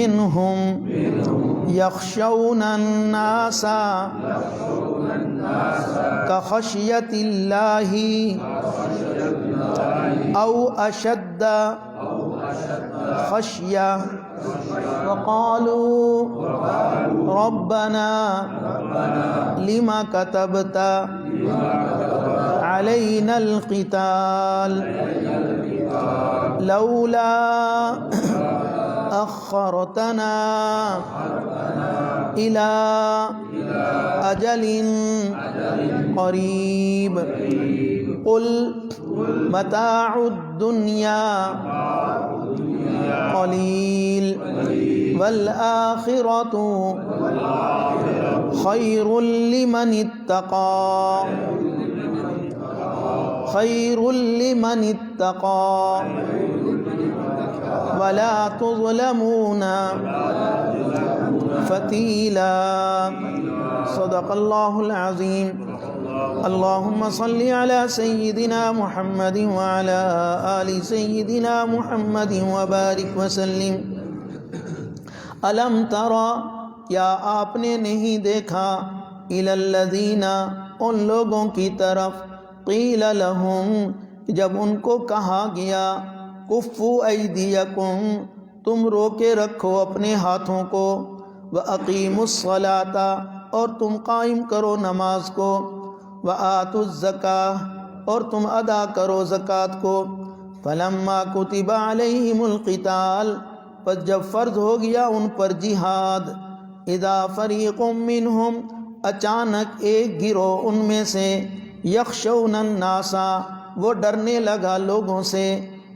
منهم يخشون الناس كخشية الله أو أشد خشية وقالوا ربنا لما كتبت علينا القتال لولا أخرتنا إلى أجل قريب قل متاع الدنيا قليل والآخرة خير لمن اتقى ولا تظلمون فتیلا۔ صدق اللہ العظیم۔ اللہم صل علی سیدنا محمد وعلی آل سیدنا محمد وبارک وسلم۔ الم تری، کیا آپ نے نہیں دیکھا، الی الذین، ان لوگوں کی طرف، قیل لہم، جب ان کو کہا گیا، کفوا ایدیکم، تم روکے رکھو اپنے ہاتھوں کو، وَأَقِیمُوا الصَّلَاةَ، اور تم قائم کرو نماز کو، وَآتُوا الزَّکَاةَ، اور تم ادا کرو زکوٰۃ کو، فَلَمَّا كُتِبَ عَلَيْهِمُ الْقِتَالُ، پس جب فرض ہو گیا ان پر جہاد، اِذَا فَرِيقٌ مِّنْهُمْ، اچانک ایک گروہ ان میں سے، یخشون الناس، وہ ڈرنے لگا لوگوں سے،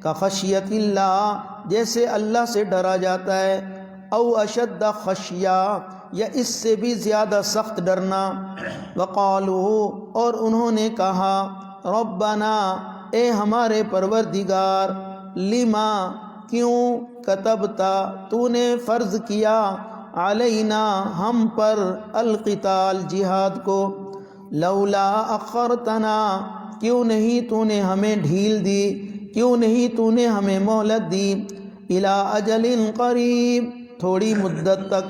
کخشیت اللہ، جیسے اللہ سے ڈرا جاتا ہے، او اشد خشیہ، یا اس سے بھی زیادہ سخت ڈرنا، وقالوا، اور انہوں نے کہا، ربنا، اے ہمارے پروردگار، لما، کیوں، کتبتا، تو نے فرض کیا، علینا، ہم پر، القتال، جہاد کو، لولا اخرتنا، کیوں نہیں تو نے ہمیں ڈھیل دی، کیوں نہیں تو نے ہمیں مہلت دی، الی اجل قریب، تھوڑی مدت تک،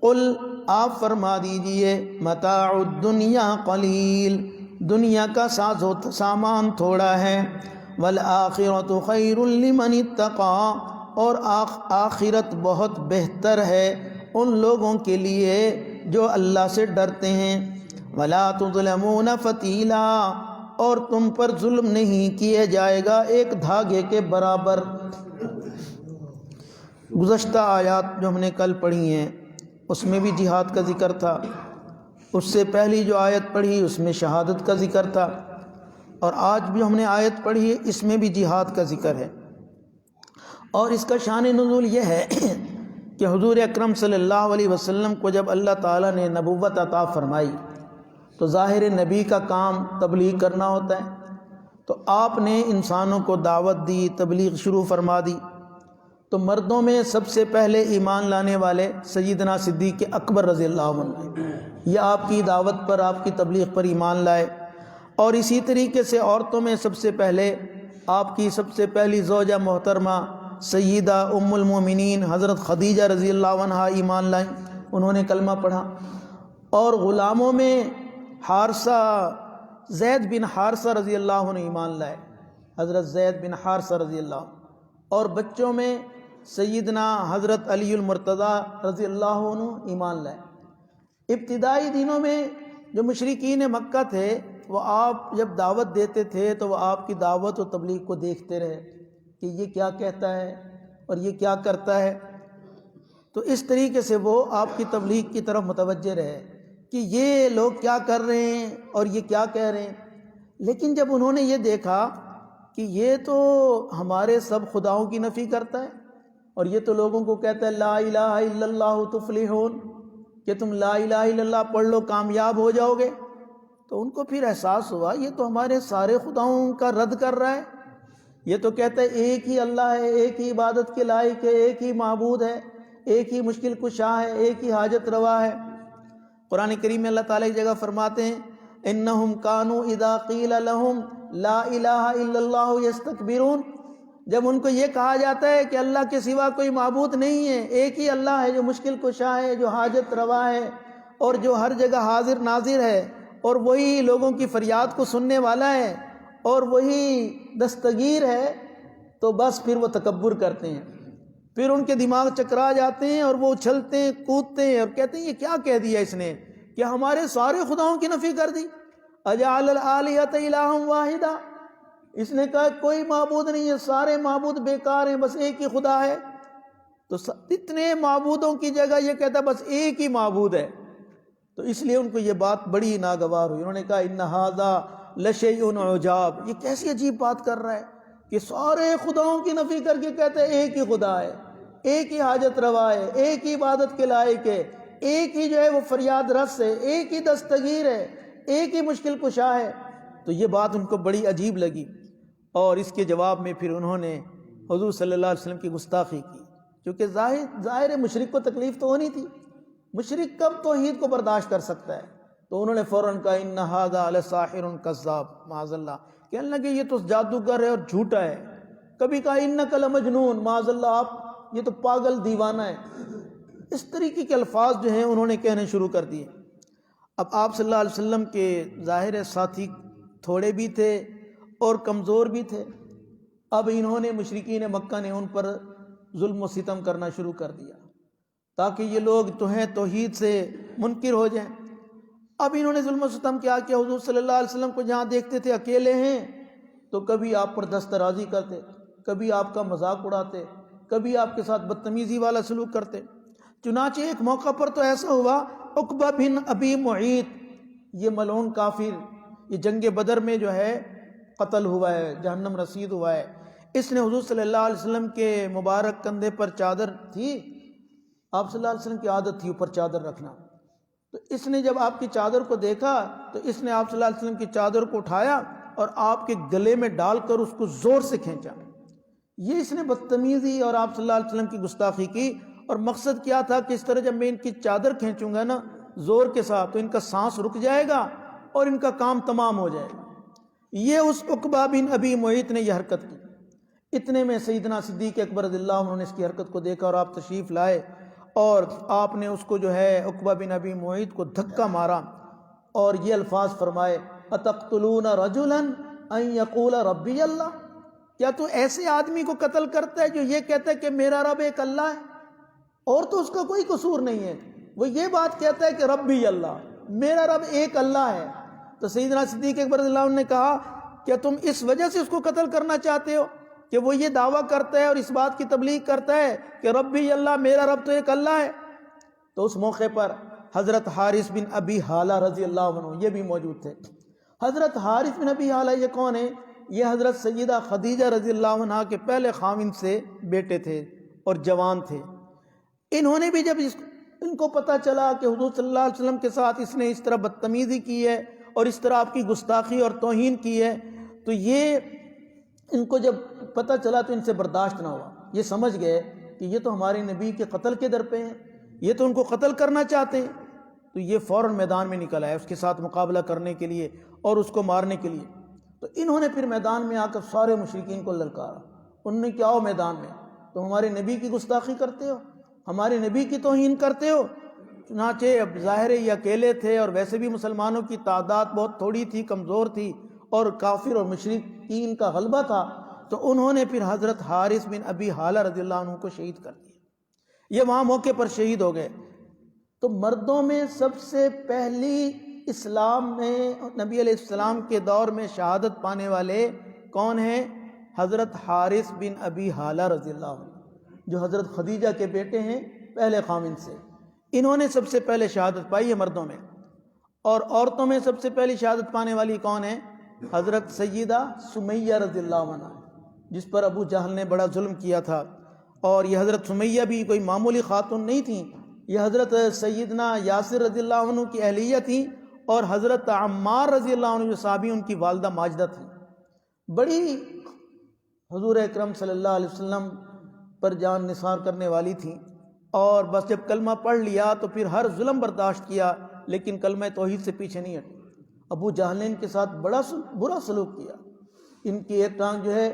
قل، آپ فرما دیجئے، متاع الدنیا قلیل، دنیا کا ساز و سامان تھوڑا ہے، والآخرۃ خیر لمن اتقی، اور آخرت بہت بہتر ہے ان لوگوں کے لیے جو اللہ سے ڈرتے ہیں، ولا تظلمون فتیلا، اور تم پر ظلم نہیں کیے جائے گا ایک دھاگے کے برابر۔ گزشتہ آیات جو ہم نے کل پڑھی ہیں اس میں بھی جہاد کا ذکر تھا، اس سے پہلی جو آیت پڑھی اس میں شہادت کا ذکر تھا، اور آج بھی ہم نے آیت پڑھی ہے اس میں بھی جہاد کا ذکر ہے۔ اور اس کا شان نزول یہ ہے کہ حضور اکرم صلی اللہ علیہ وسلم کو جب اللہ تعالیٰ نے نبوت عطا فرمائی تو ظاہر نبی کا کام تبلیغ کرنا ہوتا ہے، تو آپ نے انسانوں کو دعوت دی، تبلیغ شروع فرما دی، تو مردوں میں سب سے پہلے ایمان لانے والے سیدنا صدیق اکبر رضی اللہ عنہ، یہ آپ کی دعوت پر، آپ کی تبلیغ پر ایمان لائے، اور اسی طریقے سے عورتوں میں سب سے پہلے آپ کی سب سے پہلی زوجہ محترمہ سیدہ ام المومنین حضرت خدیجہ رضی اللہ عنہ ایمان لائیں، انہوں نے کلمہ پڑھا، اور غلاموں میں حارثہ، زید بن حارثہ رضی اللہ عنہ ایمان لائے، حضرت زید بن حارثہ رضی اللہ عنہ، اور بچوں میں سیدنا حضرت علی المرتضیٰ رضی اللہ عنہ ایمان لائے۔ ابتدائی دنوں میں جو مشرکین مکہ تھے وہ آپ جب دعوت دیتے تھے تو وہ آپ کی دعوت و تبلیغ کو دیکھتے رہے کہ یہ کیا کہتا ہے اور یہ کیا کرتا ہے، تو اس طریقے سے وہ آپ کی تبلیغ کی طرف متوجہ رہے کہ یہ لوگ کیا کر رہے ہیں اور یہ کیا کہہ رہے ہیں۔ لیکن جب انہوں نے یہ دیکھا کہ یہ تو ہمارے سب خداؤں کی نفی کرتا ہے، اور یہ تو لوگوں کو کہتا ہے لا الہ الا اللہ تفلحون، کہ تم لا الہ الا اللہ پڑھ لو کامیاب ہو جاؤ گے، تو ان کو پھر احساس ہوا یہ تو ہمارے سارے خداؤں کا رد کر رہا ہے، یہ تو کہتا ہے ایک ہی اللہ ہے، ایک ہی عبادت کے لائق ہے، ایک ہی معبود ہے، ایک ہی مشکل کشا ہے، ایک ہی حاجت روا ہے۔ قرآن کریم میں اللہ تعالیٰ ایک جگہ فرماتے ہیں انہم کانوا اذا قیل لہم لا الہ الا اللہ یستکبرون، جب ان کو یہ کہا جاتا ہے کہ اللہ کے سوا کوئی معبود نہیں ہے، ایک ہی اللہ ہے جو مشکل کشا ہے، جو حاجت روا ہے اور جو ہر جگہ حاضر ناظر ہے، اور وہی لوگوں کی فریاد کو سننے والا ہے اور وہی دستگیر ہے، تو بس پھر وہ تکبر کرتے ہیں، پھر ان کے دماغ چکرا جاتے ہیں اور وہ اچھلتے ہیں، کودتے ہیں اور کہتے ہیں یہ کیا کہہ دیا اس نے کہ ہمارے سارے خداؤں کی نفی کر دی، اجعل الآلہۃ الہا واحدا، اس نے کہا کوئی معبود نہیں ہے، سارے معبود بیکار ہیں، بس ایک ہی خدا ہے۔ تو اتنے معبودوں کی جگہ یہ کہتا ہے بس ایک ہی معبود ہے، تو اس لیے ان کو یہ بات بڑی ناگوار ہوئی۔ انہوں نے کہا ان ھذا لشیء عجاب، یہ کیسی عجیب بات کر رہا ہے کہ سارے خداؤں کی نفی کر کے کہتے ہیں ایک ہی خدا ہے، ایک ہی حاجت روا ہے، ایک ہی عبادت کے لائق ہے، ایک ہی جو ہے وہ فریاد رس ہے، ایک ہی دستگیر ہے، ایک ہی مشکل کشا ہے۔ تو یہ بات ان کو بڑی عجیب لگی، اور اس کے جواب میں پھر انہوں نے حضور صلی اللہ علیہ وسلم کی گستاخی کی، کیونکہ ظاہر مشرک کو تکلیف تو ہونی تھی، مشرک کب توحید کو برداشت کر سکتا ہے؟ تو انہوں نے فوراً کہا ان ھذا لساحر کذاب، معاذ اللہ، کہنے لگے یہ تو جادوگر ہے اور جھوٹا ہے۔ کبھی کہا انک لمجنون، معاذ اللہ آپ یہ تو پاگل دیوانہ ہے۔ اس طریقے کے الفاظ جو ہیں انہوں نے کہنے شروع کر دیے۔ اب آپ صلی اللہ علیہ وسلم کے ظاہر ساتھی تھوڑے بھی تھے اور کمزور بھی تھے، اب انہوں نے مشرکین مکہ نے ان پر ظلم و ستم کرنا شروع کر دیا تاکہ یہ لوگ تو ہیں توحید سے منکر ہو جائیں۔ اب انہوں نے ظلم و ستم کیا کہ حضور صلی اللہ علیہ وسلم کو جہاں دیکھتے تھے اکیلے ہیں تو کبھی آپ پر دست درازی کرتے، کبھی آپ کا مذاق اڑاتے، کبھی آپ کے ساتھ بدتمیزی والا سلوک کرتے۔ چنانچہ ایک موقع پر تو ایسا ہوا، عقبہ بن ابی معیط، یہ ملعون کافر، یہ جنگ بدر میں جو ہے قتل ہوا ہے، جہنم رسید ہوا ہے، اس نے حضور صلی اللہ علیہ وسلم کے مبارک کندھے پر چادر تھی، آپ صلی اللہ علیہ وسلم کی عادت تھی اوپر چادر رکھنا، تو اس نے جب آپ کی چادر کو دیکھا تو اس نے آپ صلی اللہ علیہ وسلم کی چادر کو اٹھایا اور آپ کے گلے میں ڈال کر اس کو زور سے کھینچا۔ یہ اس نے بدتمیزی اور آپ صلی اللہ علیہ وسلم کی گستاخی کی، اور مقصد کیا تھا کہ اس طرح جب میں ان کی چادر کھینچوں گا نا زور کے ساتھ تو ان کا سانس رک جائے گا اور ان کا کام تمام ہو جائے گا۔ یہ اس عقبہ بن ابی معیط نے یہ حرکت کی۔ اتنے میں سیدنا صدیق اکبر رضی اللہ عنہ نے اس کی حرکت کو دیکھا اور آپ تشریف لائے، اور آپ نے اس کو جو ہے عقبہ بن ابی معیط کو دھکا مارا اور یہ الفاظ فرمائے اتقتلون رجلا ان یقول ربی اللہ، کیا تو ایسے آدمی کو قتل کرتا ہے جو یہ کہتا ہے کہ میرا رب ایک اللہ ہے، اور تو اس کا کوئی قصور نہیں ہے، وہ یہ بات کہتا ہے کہ ربی اللہ، میرا رب ایک اللہ ہے۔ تو سیدنا صدیق اکبر رضی اللہ عنہ نے کہا کیا تم اس وجہ سے اس کو قتل کرنا چاہتے ہو کہ وہ یہ دعویٰ کرتا ہے اور اس بات کی تبلیغ کرتا ہے کہ ربی اللہ، میرا رب تو ایک اللہ ہے؟ تو اس موقع پر حضرت حارث بن ابی حالہ رضی اللہ عنہ یہ بھی موجود تھے۔ حضرت حارث بن ابی حالہ یہ کون ہے؟ یہ حضرت سیدہ خدیجہ رضی اللہ عنہ کے پہلے خاوند سے بیٹے تھے اور جوان تھے۔ انہوں نے بھی جب ان کو پتہ چلا کہ حضور صلی اللہ علیہ وسلم کے ساتھ اس نے اس طرح بدتمیزی کی ہے اور اس طرح آپ کی گستاخی اور توہین کی ہے، تو یہ ان کو جب پتہ چلا تو ان سے برداشت نہ ہوا، یہ سمجھ گئے کہ یہ تو ہمارے نبی کے قتل کے در پہ ہیں، یہ تو ان کو قتل کرنا چاہتے ہیں، تو یہ فوراً میدان میں نکل آئے اس کے ساتھ مقابلہ کرنے کے لیے اور اس کو مارنے کے لیے۔ تو انہوں نے پھر میدان میں آ کر سارے مشرکین کو للکارا، انہوں نے کیا ہو میدان میں تم ہمارے نبی کی گستاخی کرتے ہو، ہمارے نبی کی توہین کرتے ہو۔ چنانچہ اب ظاہر یہ اکیلے تھے اور ویسے بھی مسلمانوں کی تعداد بہت تھوڑی تھی، کمزور تھی، اور کافر اور مشرکین کا غلبہ تھا، تو انہوں نے پھر حضرت حارث بن ابی حالہ رضی اللہ عنہ کو شہید کر دیا، یہ وہاں موقع پر شہید ہو گئے۔ تو مردوں میں سب سے پہلی اسلام میں نبی علیہ السلام کے دور میں شہادت پانے والے کون ہیں؟ حضرت حارث بن ابی حالہ رضی اللہ عنہ، جو حضرت خدیجہ کے بیٹے ہیں پہلے خاوند سے، انہوں نے سب سے پہلے شہادت پائی ہے مردوں میں۔ اور عورتوں میں سب سے پہلی شہادت پانے والی کون ہے؟ حضرت سیدہ سمیہ رضی اللہ عنہ، جس پر ابو جہل نے بڑا ظلم کیا تھا، اور یہ حضرت سمیہ بھی کوئی معمولی خاتون نہیں تھیں، یہ حضرت سیدنا یاسر رضی اللہ عنہ کی اہلیہ تھیں، اور حضرت عمار رضی اللہ عنہ جو صحابی ان کی والدہ ماجدہ تھیں، بڑی حضور اکرم صلی اللہ علیہ وسلم پر جان نثار کرنے والی تھیں، اور بس جب کلمہ پڑھ لیا تو پھر ہر ظلم برداشت کیا، لیکن کلمہ توحید سے پیچھے نہیں ہٹے۔ ابو جہل نے ان کے ساتھ بڑا برا سلوک کیا، ان کی ایک ٹانگ جو ہے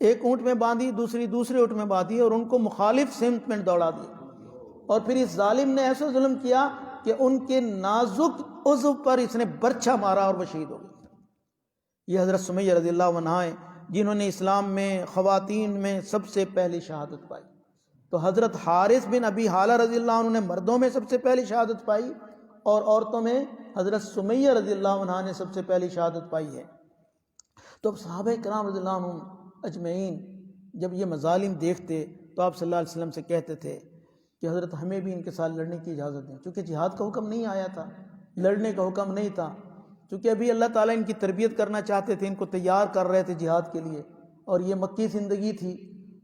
ایک اونٹ میں باندھی، دوسرے اونٹ میں باندھی اور ان کو مخالف سمت میں دوڑا دیا، اور پھر اس ظالم نے ایسا ظلم کیا کہ ان کے نازک عضو پر اس نے برچھا مارا اور وہ شہید ہو گئے۔ یہ حضرت سمیہ رضی اللہ عنہا ہیں جنہوں نے اسلام میں خواتین میں سب سے پہلی شہادت پائی۔ تو حضرت حارث بن ابی حالہ رضی اللہ عنہ نے مردوں میں سب سے پہلی شہادت پائی، اور عورتوں میں حضرت سمیہ رضی اللہ عنہا نے سب سے پہلی شہادت پائی ہے۔ تو اب صحابہ کرام رضی اللہ عنہم اجمعین جب یہ مظالم دیکھتے تو آپ صلی اللہ علیہ وسلم سے کہتے تھے کہ حضرت ہمیں بھی ان کے ساتھ لڑنے کی اجازت دیں، چونکہ جہاد کا حکم نہیں آیا تھا، لڑنے کا حکم نہیں تھا، چونکہ ابھی اللہ تعالیٰ ان کی تربیت کرنا چاہتے تھے، ان کو تیار کر رہے تھے جہاد کے لیے، اور یہ مکی زندگی تھی،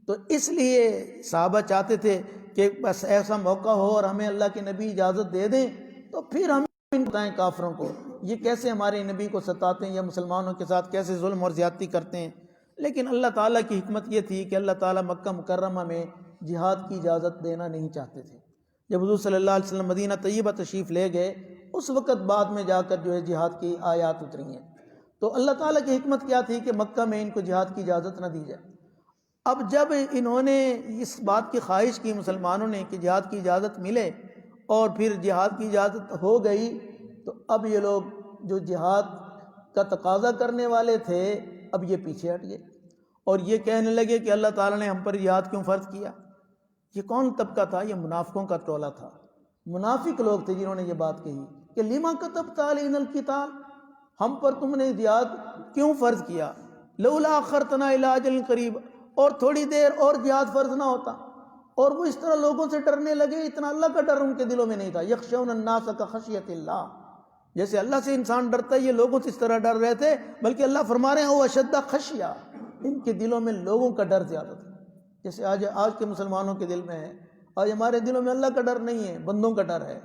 تو اس لیے صحابہ چاہتے تھے کہ بس ایسا موقع ہو اور ہمیں اللہ کے نبی اجازت دے دیں تو پھر ہم بتائیں کافروں کو یہ کیسے ہمارے نبی کو ستاتے ہیں یا مسلمانوں کے ساتھ کیسے ظلم اور زیادتی کرتے ہیں۔ لیکن اللہ تعالیٰ کی حکمت یہ تھی کہ اللہ تعالیٰ مکہ مکرمہ میں جہاد کی اجازت دینا نہیں چاہتے تھے۔ جب حضور صلی اللہ علیہ وسلم مدینہ طیبہ تشریف لے گئے اس وقت بعد میں جا کر جو ہے جہاد کی آیات اتری ہیں۔ تو اللہ تعالیٰ کی حکمت کیا تھی کہ مکہ میں ان کو جہاد کی اجازت نہ دی جائے۔ اب جب انہوں نے اس بات کی خواہش کی مسلمانوں نے کہ جہاد کی اجازت ملے اور پھر جہاد کی اجازت ہو گئی، تو اب یہ لوگ جو جہاد کا تقاضا کرنے والے تھے اب یہ پیچھے ہٹ گئے اور یہ کہنے لگے کہ اللہ تعالیٰ نے ہم پر جہاد کیوں فرض کیا۔ یہ کون طبقہ تھا؟ یہ منافقوں کا ٹولہ تھا، منافق لوگ تھے جنہوں نے یہ بات کہی کہ لما کتبت علینا القتال، ہم پر تم نے جہاد کیوں فرض کیا، لولا اخرتنا الی اجل قریب، اور تھوڑی دیر اور جہاد فرض نہ ہوتا۔ اور وہ اس طرح لوگوں سے ڈرنے لگے، اتنا اللہ کا ڈر ان کے دلوں میں نہیں تھا۔ یخشون الناس کخشیۃ اللہ، جیسے اللہ سے انسان ڈرتا ہے یہ لوگوں سے اس طرح ڈر رہے تھے، بلکہ اللہ فرما رہے ہیں وہ اشد خشیہ، ان کے دلوں میں لوگوں کا ڈر زیادہ تھا، جیسے آج کے مسلمانوں کے دل میں ہے۔ آج ہمارے دلوں میں اللہ کا ڈر نہیں ہے، بندوں کا ڈر ہے۔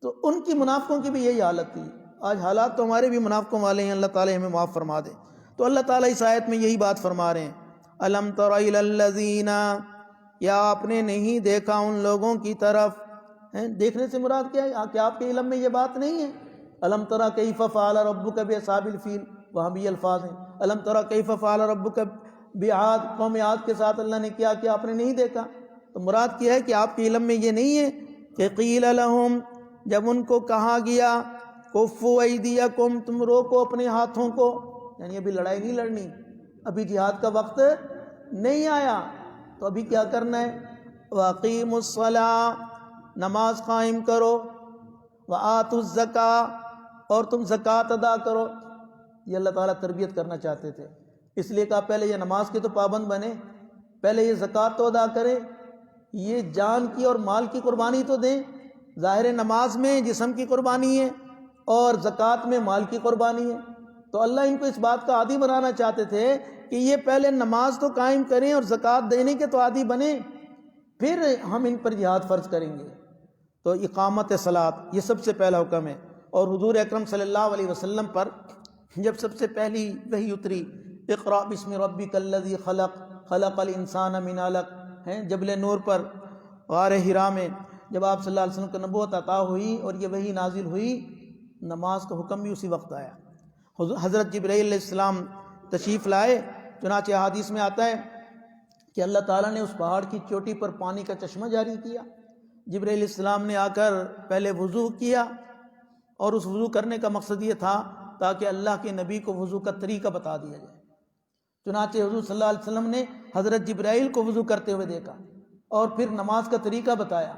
تو ان کی منافقوں کی بھی یہی حالت تھی۔ آج حالات تو ہمارے بھی منافقوں والے ہیں، اللہ تعالیٰ ہمیں معاف فرما دے۔ تو اللہ تعالیٰ اس آیت میں یہی بات فرما رہے ہیں، الم تر الی الذین، یا آپ نے نہیں دیکھا ان لوگوں کی طرف، دیکھنے سے مراد کیا ہے کہ آپ کے علم میں یہ بات نہیں ہے۔ الم تر کیف فعل ربک باصحاب الفیل، وہاں بھی الفاظ ہیں، الم تر کیف فعل ربک بعاد، قوم عاد کے ساتھ اللہ نے کیا کہ آپ نے نہیں دیکھا۔ تو مراد کیا ہے کہ آپ کے علم میں یہ نہیں ہے کہ قیل لہم، جب ان کو کہا گیا کفوا ایدیکم، تم روکو اپنے ہاتھوں کو، یعنی ابھی لڑائی نہیں لڑنی، ابھی جہاد کا وقت نہیں آیا، تو ابھی کیا کرنا ہے، واقیموا الصلاۃ، نماز قائم کرو، وآتوا الزکاۃ، اور تم زکوٰۃ ادا کرو۔ یہ اللہ تعالیٰ تربیت کرنا چاہتے تھے، اس لیے کہا پہلے یہ نماز کے تو پابند بنے، پہلے یہ زکوٰۃ تو ادا کریں، یہ جان کی اور مال کی قربانی تو دیں۔ ظاہر نماز میں جسم کی قربانی ہے اور زکوٰۃ میں مال کی قربانی ہے، تو اللہ ان کو اس بات کا عادی بنانا چاہتے تھے کہ یہ پہلے نماز تو قائم کریں اور زکوٰۃ دینے کے تو عادی بنیں، پھر ہم ان پر جہاد فرض کریں گے۔ تو اقامت صلاۃ یہ سب سے پہلا حکم ہے۔ اور حضور اکرم صلی اللہ علیہ وسلم پر جب سب سے پہلی وحی اتری، اقرأ بسم ربک الذی خلق، خلق الانسان من علق، جبل نور پر غار حرا میں جب آپ صلی اللہ علیہ وسلم کو نبوت عطا ہوئی اور یہ وحی نازل ہوئی، نماز کا حکم بھی اسی وقت آیا۔ حضرت جبرائیل علیہ السلام تشریف لائے، چنانچہ حدیث میں آتا ہے کہ اللہ تعالیٰ نے اس پہاڑ کی چوٹی پر پانی کا چشمہ جاری کیا۔ جبرائیل علیہ السلام نے آ کر پہلے وضو کیا، اور اس وضو کرنے کا مقصد یہ تھا تاکہ اللہ کے نبی کو وضو کا طریقہ بتا دیا جائے۔ چنانچہ حضور صلی اللہ علیہ وسلم نے حضرت جبرائیل کو وضو کرتے ہوئے دیکھا اور پھر نماز کا طریقہ بتایا۔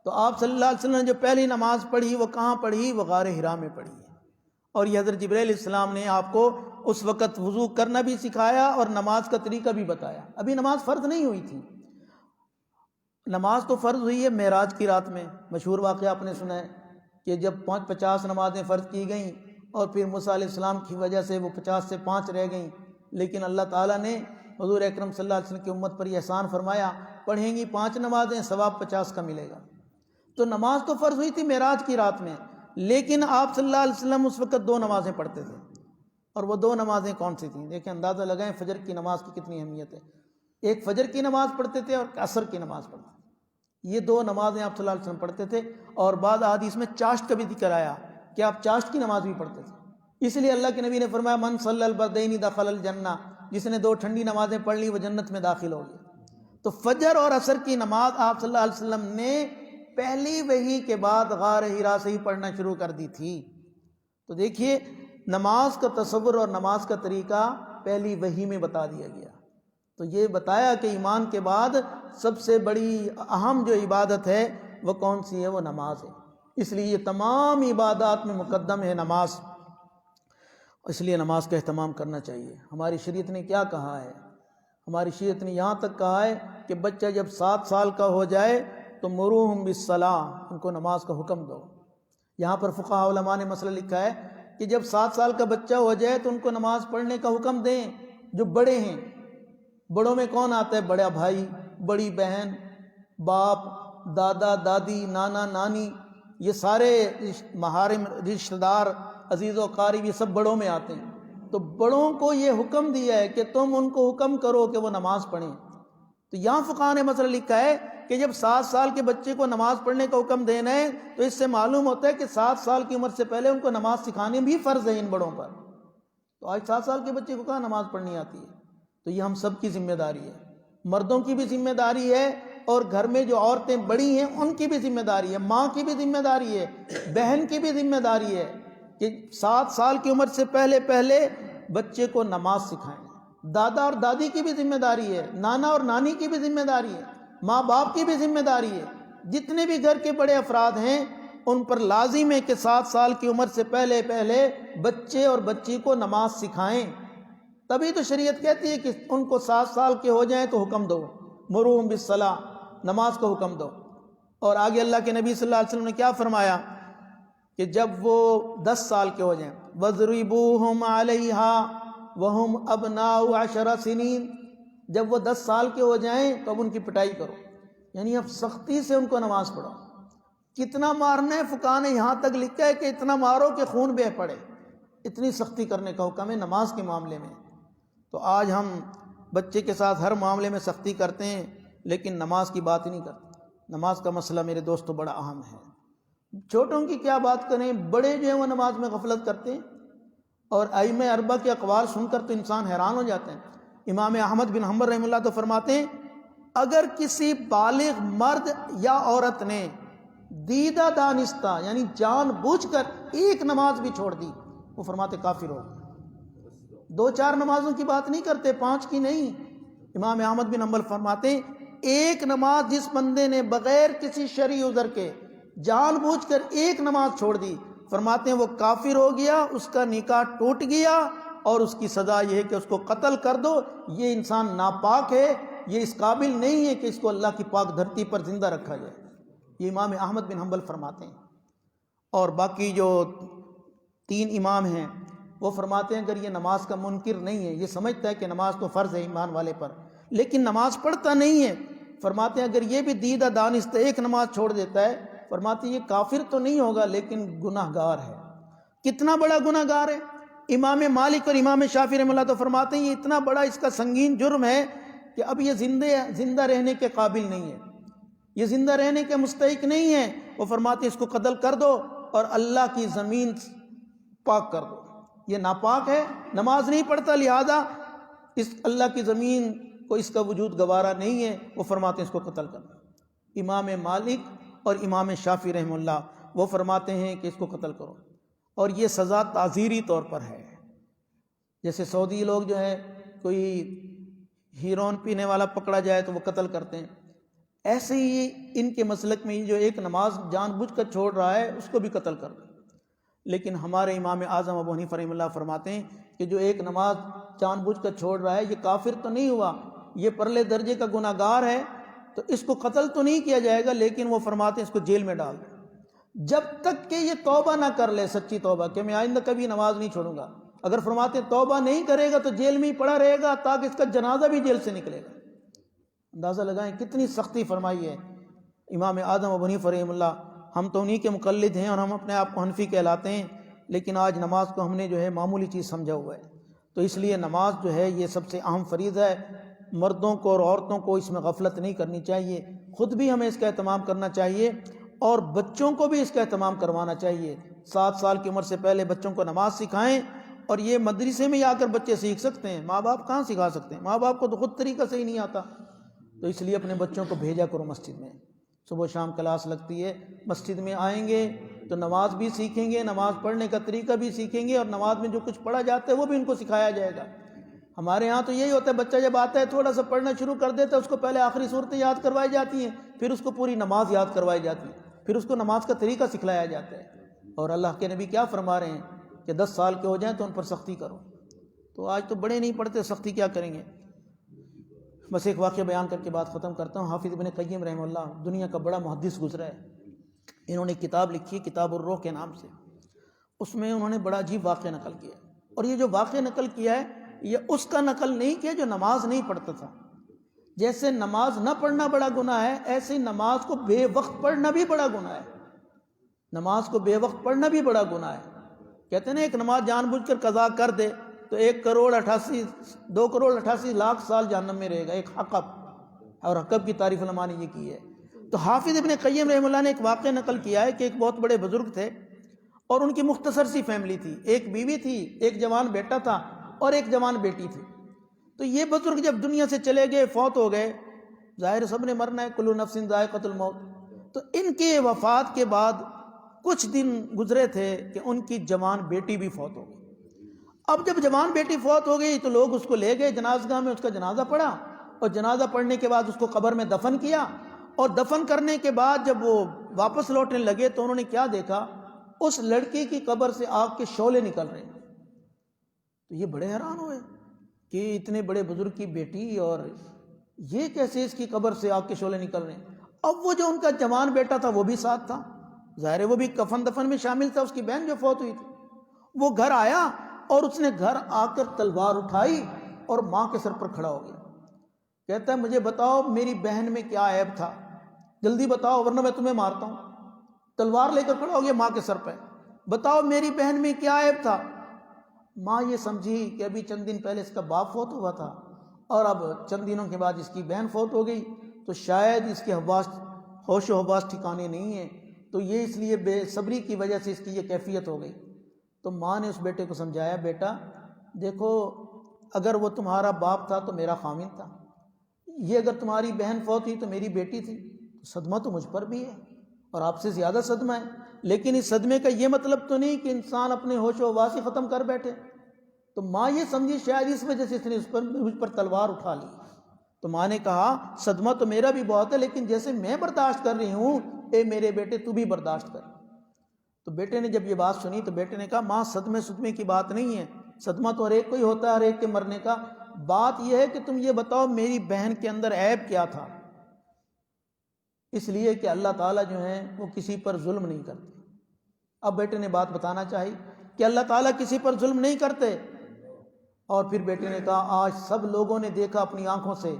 تو آپ صلی اللہ علیہ وسلم نے جو پہلی نماز پڑھی وہ کہاں پڑھی؟ وہ غار حرا میں پڑھی ہے، اور یہ حضرت جبرائیل علیہ السلام نے آپ کو اس وقت وضو کرنا بھی سکھایا اور نماز کا طریقہ بھی بتایا۔ ابھی نماز فرض نہیں ہوئی تھی، نماز تو فرض ہوئی ہے معراج کی رات میں۔ مشہور واقعہ آپ نے سنا ہے کہ جب 50 نمازیں فرض کی گئیں اور پھر موسیٰ علیہ السلام کی وجہ سے وہ 50 سے 5 رہ گئیں، لیکن اللہ تعالیٰ نے حضور اکرم صلی اللہ علیہ وسلم کی امت پر یہ احسان فرمایا، پڑھیں گی 5 نمازیں ثواب 50 کا ملے گا۔ تو نماز تو فرض ہوئی تھی معراج کی رات میں، لیکن آپ صلی اللہ علیہ وسلم اس وقت 2 نمازیں پڑھتے تھے، اور وہ 2 نمازیں کون سی تھیں؟ دیکھیں، اندازہ لگائیں فجر کی نماز کی کتنی اہمیت ہے۔ ایک فجر کی نماز پڑھتے تھے اور عصر کی نماز پڑھتے تھے، یہ 2 نمازیں آپ صلی اللہ علیہ وسلم پڑھتے تھے۔ اور بعض احادیث میں چاشت کا بھی ذکر آیا کہ آپ چاشت کی نماز بھی پڑھتے تھے، اس لیے اللہ کے نبی نے فرمایا من صلی البردین دخل الجنہ، جس نے 2 ٹھنڈی نمازیں پڑھ لی وہ جنت میں داخل ہو گیا۔ تو فجر اور عصر کی نماز آپ صلی اللہ علیہ وسلم نے پہلی وحی کے بعد غار حرا سے ہی پڑھنا شروع کر دی تھی۔ تو دیکھیے نماز کا تصور اور نماز کا طریقہ پہلی وحی میں بتا دیا گیا۔ تو یہ بتایا کہ ایمان کے بعد سب سے بڑی اہم جو عبادت ہے وہ کون سی ہے؟ وہ نماز ہے۔ اس لیے یہ تمام عبادات میں مقدم ہے نماز، اس لیے نماز کا اہتمام کرنا چاہیے۔ ہماری شریعت نے کیا کہا ہے؟ ہماری شریعت نے یہاں تک کہا ہے کہ بچہ جب 7 سال کا ہو جائے تو مروہم بالصلاۃ، ان کو نماز کا حکم دو۔ یہاں پر فقہاء علماء نے مسئلہ لکھا ہے کہ جب 7 سال کا بچہ ہو جائے تو ان کو نماز پڑھنے کا حکم دیں۔ جو بڑے ہیں، بڑوں میں کون آتا ہے؟ بڑا بھائی، بڑی بہن، باپ، دادا دادی، نانا نانی، یہ سارے محارم رشتہ دار، عزیز و اقارب، یہ سب بڑوں میں آتے ہیں۔ تو بڑوں کو یہ حکم دیا ہے کہ تم ان کو حکم کرو کہ وہ نماز پڑھیں۔ تو یہاں فقہاء نے مسئلہ لکھا ہے کہ جب 7 سال کے بچے کو نماز پڑھنے کا حکم دینا ہے تو اس سے معلوم ہوتا ہے کہ 7 سال کی عمر سے پہلے ان کو نماز سکھانے بھی فرض ہے ان بڑوں پر۔ تو آج 7 سال کے بچے کو کہاں نماز پڑھنی آتی ہے؟ تو یہ ہم سب کی ذمہ داری ہے، مردوں کی بھی ذمہ داری ہے، اور گھر میں جو عورتیں بڑی ہیں ان کی بھی ذمہ داری ہے، ماں کی بھی ذمہ داری ہے، بہن کی بھی ذمہ داری ہے کہ 7 سال کی عمر سے پہلے بچے کو نماز سکھائیں۔ دادا اور دادی کی بھی ذمہ داری ہے، نانا اور نانی کی بھی ذمہ داری ہے، ماں باپ کی بھی ذمہ داری ہے، جتنے بھی گھر کے بڑے افراد ہیں ان پر لازم ہے کہ 7 سال کی عمر سے پہلے بچے اور بچی کو نماز سکھائیں۔ تبھی تو شریعت کہتی ہے کہ ان کو 7 سال کے ہو جائیں تو حکم دو، مروہم بالصلاۃ، نماز کو حکم دو۔ اور آگے اللہ کے نبی صلی اللہ علیہ وسلم نے کیا فرمایا کہ جب وہ 10 سال کے ہو جائیں، وَضْرِبُوهُمْ عَلَيْهَا وَهُمْ أَبْنَاءُ 10 سنین، جب وہ 10 سال کے ہو جائیں تو اب ان کی پٹائی کرو، یعنی اب سختی سے ان کو نماز پڑھو۔ کتنا مارنا ہے؟ فقہاء نے یہاں تک لکھا ہے کہ اتنا مارو کہ خون بہہ پڑے، اتنی سختی کرنے کا حکم ہے نماز کے معاملے میں۔ تو آج ہم بچے کے ساتھ ہر معاملے میں سختی کرتے ہیں لیکن نماز کی بات ہی نہیں کرتے۔ نماز کا مسئلہ میرے دوستو بڑا اہم ہے، چھوٹوں کی کیا بات کریں، بڑے جو ہیں وہ نماز میں غفلت کرتے ہیں، اور ائمہ اربعہ کے اقوال سن کر تو انسان حیران ہو جاتے ہیں۔ امام احمد بن حنبل رحمہ اللہ تو فرماتے ہیں اگر کسی بالغ مرد یا عورت نے دیدہ دانستہ یعنی جان بوجھ کر ایک نماز بھی چھوڑ دی، وہ فرماتے کافر ہو گیا۔ 2-4 نمازوں کی بات نہیں کرتے، 5 کی نہیں۔ امام احمد بن حنبل فرماتے ہیں ایک نماز جس بندے نے بغیر کسی شرعی عذر کے جان بوجھ کر ایک نماز چھوڑ دی، فرماتے ہیں وہ کافر ہو گیا، اس کا نکاح ٹوٹ گیا، اور اس کی سزا یہ ہے کہ اس کو قتل کر دو۔ یہ انسان ناپاک ہے، یہ اس قابل نہیں ہے کہ اس کو اللہ کی پاک دھرتی پر زندہ رکھا جائے۔ یہ امام احمد بن حنبل فرماتے ہیں۔ اور باقی جو 3 امام ہیں وہ فرماتے ہیں اگر یہ نماز کا منکر نہیں ہے، یہ سمجھتا ہے کہ نماز تو فرض ہے ایمان والے پر لیکن نماز پڑھتا نہیں ہے، فرماتے ہیں اگر یہ بھی دیدہ دانستہ ایک نماز چھوڑ دیتا ہے، فرماتے ہیں یہ کافر تو نہیں ہوگا لیکن گناہ گار ہے۔ کتنا بڑا گناہ گار ہے؟ امام مالک اور امام شافعی رحمہ اللہ تو فرماتے ہیں یہ اتنا بڑا اس کا سنگین جرم ہے کہ اب یہ زندہ رہنے کے قابل نہیں ہے، یہ زندہ رہنے کے مستحق نہیں ہے۔ وہ فرماتے ہیں اس کو قتل کر دو اور اللہ کی زمین پاک کر دو، یہ ناپاک ہے، نماز نہیں پڑھتا، لہذا اس اللہ کی زمین کو اس کا وجود گوارا نہیں ہے، وہ فرماتے ہیں اس کو قتل کر دو۔ امام مالک اور امام شافعی رحمہ اللہ وہ فرماتے ہیں کہ اس کو قتل کرو، اور یہ سزا تعزیری طور پر ہے۔ جیسے سعودی لوگ جو ہے کوئی ہیروئن پینے والا پکڑا جائے تو وہ قتل کرتے ہیں، ایسے ہی ان کے مسلک میں جو ایک نماز جان بوجھ کر چھوڑ رہا ہے اس کو بھی قتل کر دو۔ لیکن ہمارے امام اعظم ابو حنیفہ رحمہ اللہ فرماتے ہیں کہ جو ایک نماز جان بوجھ کر چھوڑ رہا ہے یہ کافر تو نہیں ہوا، یہ پرلے درجے کا گناہ گار ہے، تو اس کو قتل تو نہیں کیا جائے گا لیکن وہ فرماتے ہیں اس کو جیل میں ڈال دو جب تک کہ یہ توبہ نہ کر لے، سچی توبہ کہ میں آئندہ کبھی نماز نہیں چھوڑوں گا۔ اگر فرماتے ہیں توبہ نہیں کرے گا تو جیل میں ہی پڑا رہے گا تاکہ اس کا جنازہ بھی جیل سے نکلے گا۔ اندازہ لگائیں کتنی سختی فرمائی ہے امام اعظم ابو حنیفہ رحمہ اللہ۔ ہم تو انہی کے مقلد ہیں اور ہم اپنے آپ کو حنفی کہلاتے ہیں، لیکن آج نماز کو ہم نے جو ہے معمولی چیز سمجھا ہوا ہے۔ تو اس لیے نماز جو ہے یہ سب سے اہم فریضہ ہے، مردوں کو اور عورتوں کو اس میں غفلت نہیں کرنی چاہیے، خود بھی ہمیں اس کا اہتمام کرنا چاہیے اور بچوں کو بھی اس کا اہتمام کروانا چاہیے۔ 7 سال کی عمر سے پہلے بچوں کو نماز سکھائیں اور یہ مدرسے میں آ کر بچے سیکھ سکتے ہیں، ماں باپ کہاں سکھا سکتے ہیں؟ ماں باپ کو تو خود طریقہ صحیح نہیں آتا۔ تو اس لیے اپنے بچوں کو بھیجا کرو مسجد میں، صبح شام کلاس لگتی ہے، مسجد میں آئیں گے تو نماز بھی سیکھیں گے، نماز پڑھنے کا طریقہ بھی سیکھیں گے، اور نماز میں جو کچھ پڑھا جاتا ہے وہ بھی ان کو سکھایا جائے گا۔ ہمارے ہاں تو یہی ہوتا ہے، بچہ جب آتا ہے تھوڑا سا پڑھنا شروع کر دیتا ہے، اس کو پہلے آخری صورتیں یاد کروائی جاتی ہیں، پھر اس کو پوری نماز یاد کروائی جاتی ہے، پھر اس کو نماز کا طریقہ سکھلایا جاتا ہے۔ اور اللہ کے نبی کیا فرما رہے ہیں کہ 10 سال کے ہو جائیں تو ان پر سختی کرو۔ تو آج تو بڑے نہیں پڑھتے، سختی کیا کریں گے؟ بس ایک واقعہ بیان کر کے بات ختم کرتا ہوں۔ حافظ ابن قیم رحمہ اللہ دنیا کا بڑا محدث گزرا ہے، انہوں نے کتاب لکھی ہے کتاب الروح کے نام سے، اس میں انہوں نے بڑا عجیب واقعہ نقل کیا ہے، اور یہ جو واقعہ نقل کیا ہے یہ اس کا نقل نہیں کیا جو نماز نہیں پڑھتا تھا۔ جیسے نماز نہ پڑھنا بڑا گناہ ہے، ایسے نماز کو بے وقت پڑھنا بھی بڑا گناہ ہے۔ نماز کو بے وقت پڑھنا بھی بڑا گناہ ہے۔ کہتے ہیں نا ایک نماز جان بوجھ کر قضا کر دے تو 2,88,00,000 سال جہنم میں رہے گا، ایک حقب، اور حقب کی تعریف علماء نے یہ کی ہے۔ تو حافظ ابن قیم رحمہ اللہ نے ایک واقعہ نقل کیا ہے کہ ایک بہت بڑے بزرگ تھے اور ان کی مختصر سی فیملی تھی، ایک بیوی تھی، ایک جوان بیٹا تھا اور ایک جوان بیٹی تھی۔ تو یہ بزرگ جب دنیا سے چلے گئے، فوت ہو گئے، ظاہر سب نے مرنا ہے، کل نفس ذائقۃ الموت، تو ان کے وفات کے بعد کچھ دن گزرے تھے کہ ان کی جوان بیٹی بھی فوت ہو گئی۔ اب جب جوان بیٹی فوت ہو گئی تو لوگ اس کو لے گئے جنازگاہ میں، اس کا جنازہ پڑھا، اور جنازہ پڑھنے کے بعد اس کو قبر میں دفن کیا، اور دفن کرنے کے بعد جب وہ واپس لوٹنے لگے تو انہوں نے کیا دیکھا؟ اس لڑکی کی قبر سے آگ کے شعلے نکل رہے ہیں۔ تو یہ بڑے حیران ہوئے کہ اتنے بڑے بزرگ کی بیٹی، اور یہ کیسے اس کی قبر سے آگ کے شعلے نکل رہے ہیں؟ اب وہ جو ان کا جوان بیٹا تھا وہ بھی ساتھ تھا، ظاہر ہے وہ بھی کفن دفن میں شامل تھا، اس کی بہن جو فوت ہوئی تھی۔ وہ گھر آیا اور اس نے گھر آ کر تلوار اٹھائی اور ماں کے سر پر کھڑا ہو گیا۔ کہتا ہے مجھے بتاؤ میری بہن میں کیا عیب تھا، جلدی بتاؤ ورنہ میں تمہیں مارتا ہوں۔ تلوار لے کر کھڑا ہو گیا ماں کے سر پہ، بتاؤ میری بہن میں کیا عیب تھا۔ ماں یہ سمجھی کہ ابھی چند دن پہلے اس کا باپ فوت ہوا تھا اور اب چند دنوں کے بعد اس کی بہن فوت ہو گئی، تو شاید اس کے ہوش و حواس ٹھکانے نہیں ہیں، تو یہ اس لیے بے صبری کی وجہ سے اس کی یہ کیفیت ہو گئی۔ تو ماں نے اس بیٹے کو سمجھایا، بیٹا دیکھو اگر وہ تمہارا باپ تھا تو میرا خامند تھا، یہ اگر تمہاری بہن فوت ہوئی تو میری بیٹی تھی، صدمہ تو مجھ پر بھی ہے اور آپ سے زیادہ صدمہ ہے، لیکن اس صدمے کا یہ مطلب تو نہیں کہ انسان اپنے ہوش و حواس ہی ختم کر بیٹھے۔ تو ماں یہ سمجھی شاید اس وجہ سے اس نے مجھ پر تلوار اٹھا لی۔ تو ماں نے کہا صدمہ تو میرا بھی بہت ہے، لیکن جیسے میں برداشت کر رہی ہوں اے میرے بیٹے تو بھی برداشت کر۔ تو بیٹے نے جب یہ بات سنی تو بیٹے نے کہا ماں صدمے کی بات نہیں ہے، صدمہ تو ہر ایک کو ہی ہوتا ہے، ہر ایک کے مرنے کا، بات یہ ہے کہ تم یہ بتاؤ میری بہن کے اندر عیب کیا تھا۔ اس لیے کہ اللہ تعالیٰ جو ہیں وہ کسی پر ظلم نہیں کرتے۔ اب بیٹے نے بات بتانا چاہی کہ اللہ تعالیٰ کسی پر ظلم نہیں کرتے، اور پھر بیٹے نے کہا آج سب لوگوں نے دیکھا اپنی آنکھوں سے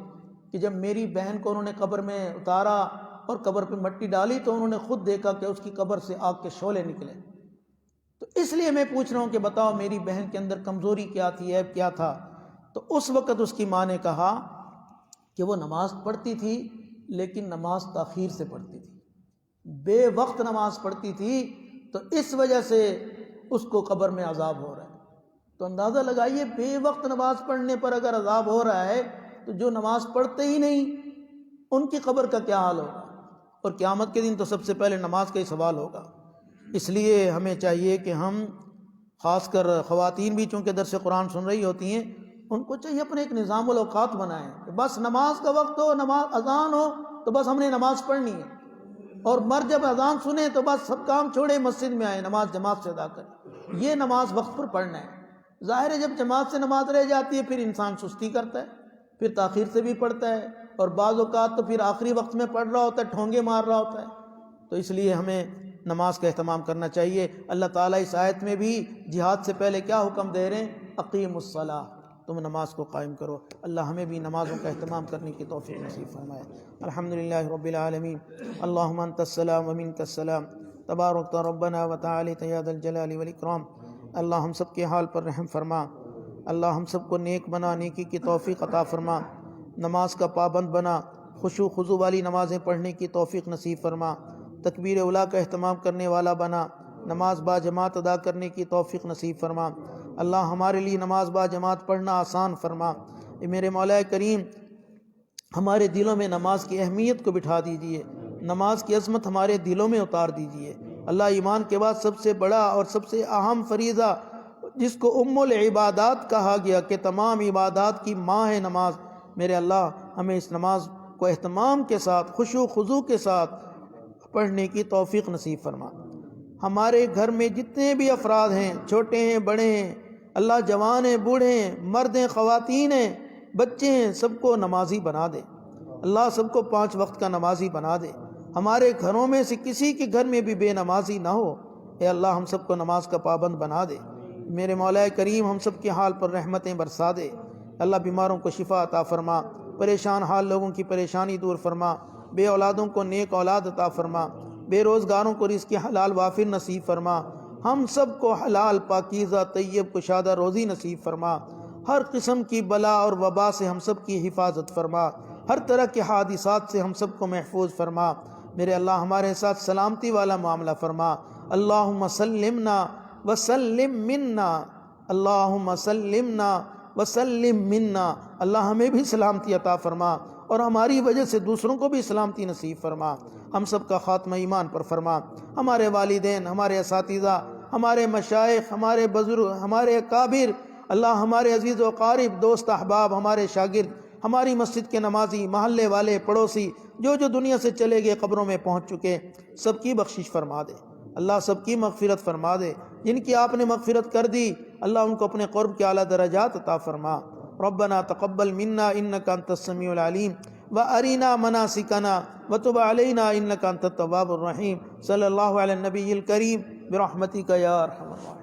کہ جب میری بہن کو انہوں نے قبر میں اتارا اور قبر پہ مٹی ڈالی تو انہوں نے خود دیکھا کہ اس کی قبر سے آگ کے شعلے نکلے۔ تو اس لیے میں پوچھ رہا ہوں کہ بتاؤ میری بہن کے اندر کمزوری کیا تھی، عیب کیا تھا؟ تو اس وقت اس کی ماں نے کہا کہ وہ نماز پڑھتی تھی لیکن نماز تاخیر سے پڑھتی تھی، بے وقت نماز پڑھتی تھی، تو اس وجہ سے اس کو قبر میں عذاب ہو رہا ہے۔ تو اندازہ لگائیے بے وقت نماز پڑھنے پر اگر عذاب ہو رہا ہے تو جو نماز پڑھتے ہی نہیں ان کی قبر کا کیا حال ہوگا؟ اور قیامت کے دن تو سب سے پہلے نماز کا ہی سوال ہوگا۔ اس لیے ہمیں چاہیے کہ ہم خاص کر خواتین بھی چونکہ درس قرآن سن رہی ہوتی ہیں، ان کو چاہیے اپنے ایک نظام الاوقات بنائیں کہ بس نماز کا وقت ہو، نماز اذان ہو تو بس ہم نے نماز پڑھنی ہے، اور مرد جب اذان سنے تو بس سب کام چھوڑے مسجد میں آئے، نماز جماعت سے ادا کریں، یہ نماز وقت پر پڑھنا ہے۔ ظاہر ہے جب جماعت سے نماز رہ جاتی ہے پھر انسان سستی کرتا ہے، پھر تاخیر سے بھی پڑھتا ہے، اور بعض اوقات تو پھر آخری وقت میں پڑھ رہا ہوتا ہے، ٹھونگے مار رہا ہوتا ہے۔ تو اس لیے ہمیں نماز کا اہتمام کرنا چاہیے۔ اللہ تعالیٰ اس آیت میں بھی جہاد سے پہلے کیا حکم دے رہے ہیں؟ اقیم الصلاۃ، تم نماز کو قائم کرو۔ اللہ ہمیں بھی نمازوں کا اہتمام کرنے کی توفیق نصیب فرمائے۔ الحمدللہ رب العالمین، اللہم انت السلام ومنک السلام، تبارکت ربنا وتعالیت یا ذا الجلال والاکرام۔ اللہ ہم سب کے حال پر رحم فرما، اللہ ہم سب کو نیک بنا، نیکی کی توفیق عطا فرما، نماز کا پابند بنا، خشوع خضوع والی نمازیں پڑھنے کی توفیق نصیب فرما، تکبیر اولیٰ کا اہتمام کرنے والا بنا، نماز با جماعت ادا کرنے کی توفیق نصیب فرما۔ اللہ ہمارے لیے نماز با جماعت پڑھنا آسان فرما۔ اے میرے مولا کریم، ہمارے دلوں میں نماز کی اہمیت کو بٹھا دیجئے، نماز کی عظمت ہمارے دلوں میں اتار دیجئے۔ اللہ ایمان کے بعد سب سے بڑا اور سب سے اہم فریضہ جس کو ام العبادات کہا گیا کہ تمام عبادات کی ماں ہے نماز، میرے اللہ ہمیں اس نماز کو اہتمام کے ساتھ خشوع و خضوع کے ساتھ پڑھنے کی توفیق نصیب فرما۔ ہمارے گھر میں جتنے بھی افراد ہیں، چھوٹے ہیں بڑے ہیں، اللہ جوان ہیں بوڑھے ہیں، مرد ہیں خواتین ہیں، بچے ہیں، سب کو نمازی بنا دے۔ اللہ سب کو 5 وقت کا نمازی بنا دے۔ ہمارے گھروں میں سے کسی کے گھر میں بھی بے نمازی نہ ہو۔ اے اللہ ہم سب کو نماز کا پابند بنا دے۔ میرے مولا کریم ہم سب کے حال پر رحمتیں برسا دے۔ اللہ بیماروں کو شفا عطا فرما، پریشان حال لوگوں کی پریشانی دور فرما، بے اولادوں کو نیک اولاد عطا فرما، بے روزگاروں کو رزق حلال وافر نصیب فرما، ہم سب کو حلال پاکیزہ طیب کشادہ روزی نصیب فرما، ہر قسم کی بلا اور وبا سے ہم سب کی حفاظت فرما، ہر طرح کے حادثات سے ہم سب کو محفوظ فرما۔ میرے اللہ ہمارے ساتھ سلامتی والا معاملہ فرما۔ اللہم سلمنا وسلم منا، اللہم سلمنا وسلم منا، اللہ ہمیں بھی سلامتی عطا فرما اور ہماری وجہ سے دوسروں کو بھی سلامتی نصیب فرما۔ ہم سب کا خاتمہ ایمان پر فرما۔ ہمارے والدین، ہمارے اساتذہ، ہمارے مشائخ، ہمارے بزرگ، ہمارے اکابر، اللہ ہمارے عزیز و قارب، دوست احباب، ہمارے شاگرد، ہماری مسجد کے نمازی، محلے والے، پڑوسی، جو دنیا سے چلے گئے قبروں میں پہنچ چکے، سب کی بخشش فرما دے۔ اللہ سب کی مغفرت فرما دے۔ جن کی آپ نے مغفرت کر دی، اللہ ان کو اپنے قرب کے اعلیٰ درجات عطا فرما۔ ربنا تقبل منا انک انت السمیع العلیم وارنا مناسکنا وتب علینا انک انت التواب الرحیم۔ صلی اللہ علی النبی الکریم برحمتک یا ارحم الراحمین۔